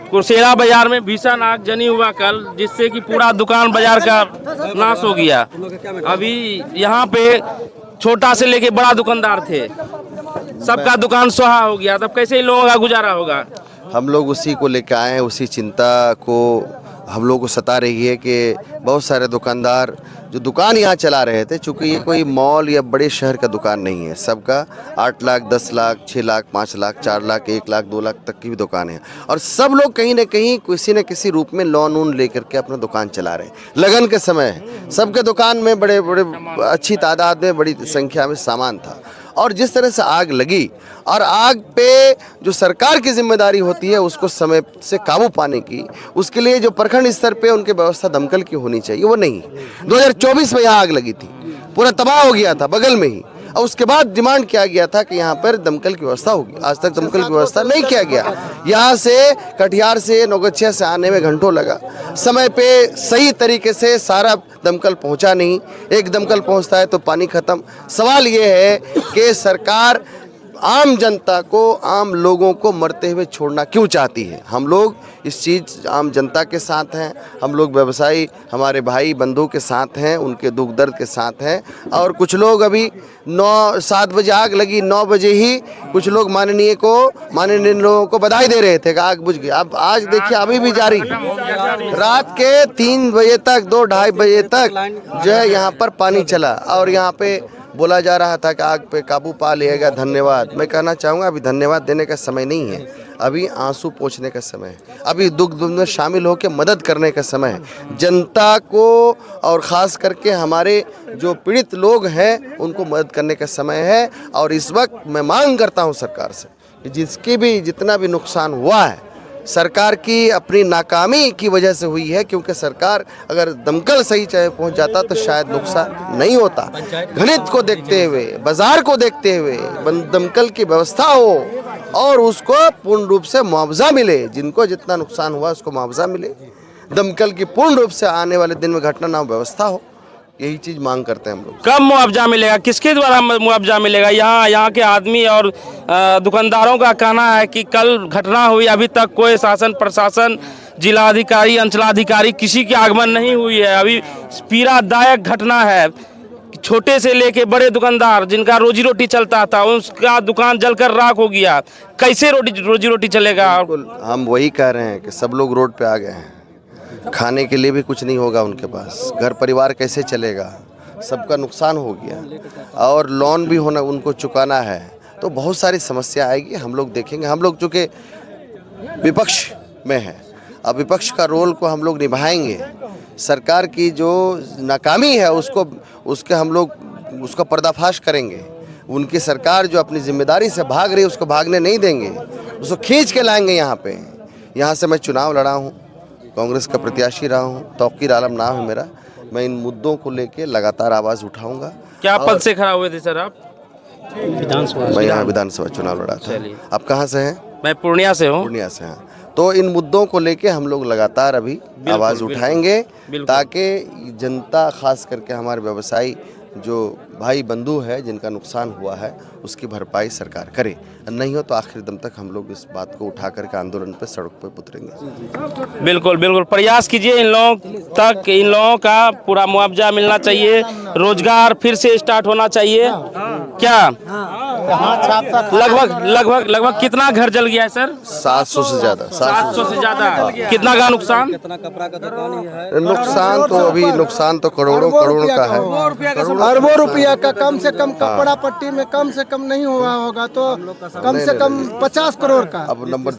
कुर्सेला बाजार में भीषण आगजनी हुआ कल, जिससे कि पूरा दुकान बाजार का नाश हो गया। अभी यहाँ पे छोटा से लेके बड़ा दुकानदार थे, सबका दुकान सुहा हो गया। तब कैसे इन लोगों का गुजारा होगा? हम लोग उसी को लेकर आए हैं, उसी चिंता को हम लोग को सता रही है कि बहुत सारे दुकानदार जो दुकान यहाँ चला रहे थे, चूँकि ये कोई मॉल या बड़े शहर का दुकान नहीं है, सबका 8 लाख, 10 लाख, 6 लाख, 5 लाख, 4 लाख, 1 लाख, 2 लाख तक की भी दुकान है। और सब लोग कहीं ना कहीं किसी न किसी रूप में लोन वोन लेकर के अपना दुकान चला रहे हैं। लगन के समय है, सबके दुकान में बड़े बड़े अच्छी तादाद में, बड़ी संख्या में सामान था। और जिस तरह से आग लगी, और आग पे जो सरकार की जिम्मेदारी होती है उसको समय से काबू पाने की, उसके लिए जो प्रखंड स्तर पे उनकी व्यवस्था दमकल की होनी चाहिए, वो नहीं। 2024 में यहाँ आग लगी थी, पूरा तबाह हो गया था बगल में ही, और उसके बाद डिमांड किया गया था कि यहाँ पर दमकल की व्यवस्था होगी। आज तक दमकल की व्यवस्था नहीं किया गया। यहाँ से कटिहार से नौगछिया से आने में घंटों लगा, समय पे सही तरीके से सारा दमकल पहुँचा नहीं। एक दमकल पहुँचता है तो पानी खत्म। सवाल ये है कि सरकार आम जनता को, आम लोगों को मरते हुए छोड़ना क्यों चाहती है? हम लोग इस चीज़ आम जनता के साथ हैं, हम लोग व्यवसायी हमारे भाई बंधु के साथ हैं, उनके दुख दर्द के साथ हैं। और कुछ लोग अभी 7 बजे आग लगी, 9 बजे ही कुछ लोग माननीय लोगों को बधाई दे रहे थे कि आग बुझ गई। अब आज देखिए अभी भी जारी, रात के 3 बजे तक, 2-2:30 बजे तक जो है यहाँ पर पानी चला, और यहाँ पे बोला जा रहा था कि आग पे काबू पा लिएगा। धन्यवाद। मैं कहना चाहूँगा अभी धन्यवाद देने का समय नहीं है, अभी आंसू पोंछने का समय है, अभी दुख में शामिल होकर मदद करने का समय है। जनता को और ख़ास करके हमारे जो पीड़ित लोग हैं उनको मदद करने का समय है। और इस वक्त मैं मांग करता हूँ सरकार से कि जितना भी नुकसान हुआ है, सरकार की अपनी नाकामी की वजह से हुई है, क्योंकि सरकार अगर दमकल सही चाहे पहुंच जाता तो शायद नुकसान नहीं होता। गणित को देखते हुए, बाजार को देखते हुए दमकल की व्यवस्था हो और उसको पूर्ण रूप से मुआवजा मिले, जिनको जितना नुकसान हुआ उसको मुआवजा मिले, दमकल की पूर्ण रूप से आने वाले दिन में घटना ना व्यवस्था हो। यही चीज मांग करते हैं हम लोग। कब मुआवजा मिलेगा, किसके द्वारा मुआवजा मिलेगा? यहाँ के आदमी और दुकानदारों का कहना है कि कल घटना हुई, अभी तक कोई शासन प्रशासन, जिलाधिकारी, अंचलाधिकारी किसी की आगमन नहीं हुई है। अभी पीड़ादायक घटना है। छोटे से लेके बड़े दुकानदार जिनका रोजी रोटी चलता था, उसका दुकान जलकर राख हो गया। कैसे रोजी रोटी चलेगा? हम वही कह रहे हैं कि सब लोग रोड पे आ गए हैं, खाने के लिए भी कुछ नहीं होगा उनके पास, घर परिवार कैसे चलेगा? सबका नुकसान हो गया, और लोन भी होना उनको चुकाना है, तो बहुत सारी समस्या आएगी। हम लोग देखेंगे। हम लोग चूँकि विपक्ष में हैं, अब विपक्ष का रोल को हम लोग निभाएंगे। सरकार की जो नाकामी है उसके हम लोग उसका पर्दाफाश करेंगे। उनकी सरकार जो अपनी जिम्मेदारी से भाग रही है उसको भागने नहीं देंगे, उसको खींच के लाएंगे यहाँ पे। यहाँ से मैं चुनाव लड़ा हूँ, कांग्रेस का प्रत्याशी रहा हूँ, तौकीर आलम नाम है मेरा। मैं इन मुद्दों को लेके लगातार आवाज़ उठाऊंगा। क्या पद से खड़ा हुए थे सर आप? मैं यहाँ विधानसभा चुनाव लड़ा था। आप कहाँ से हैं? मैं पूर्णिया से हूँ। पूर्णिया से हैं। तो इन मुद्दों को लेके हम लोग लगातार अभी आवाज़ उठाएंगे, ताकि जनता, खास करके हमारे व्यवसायी जो भाई बंधु है जिनका नुकसान हुआ है, उसकी भरपाई सरकार करे। नहीं हो तो आखिर दम तक हम लोग इस बात को उठा करके आंदोलन पे, सड़क पे उतरेंगे। बिल्कुल बिल्कुल, प्रयास कीजिए इन लोगों का पूरा मुआवजा मिलना चाहिए, रोजगार फिर से स्टार्ट होना चाहिए। क्या लगभग कितना घर जल गया है सर? 700 से ज़्यादा। 700 से ज़्यादा। कितना का नुकसान? नुकसान तो अभी करोड़ों का है, अरबों रुपया का। कम से कम कपड़ा पट्टी में कम से कम नहीं हुआ होगा तो कम से कम 50 करोड़ का। अब नंबर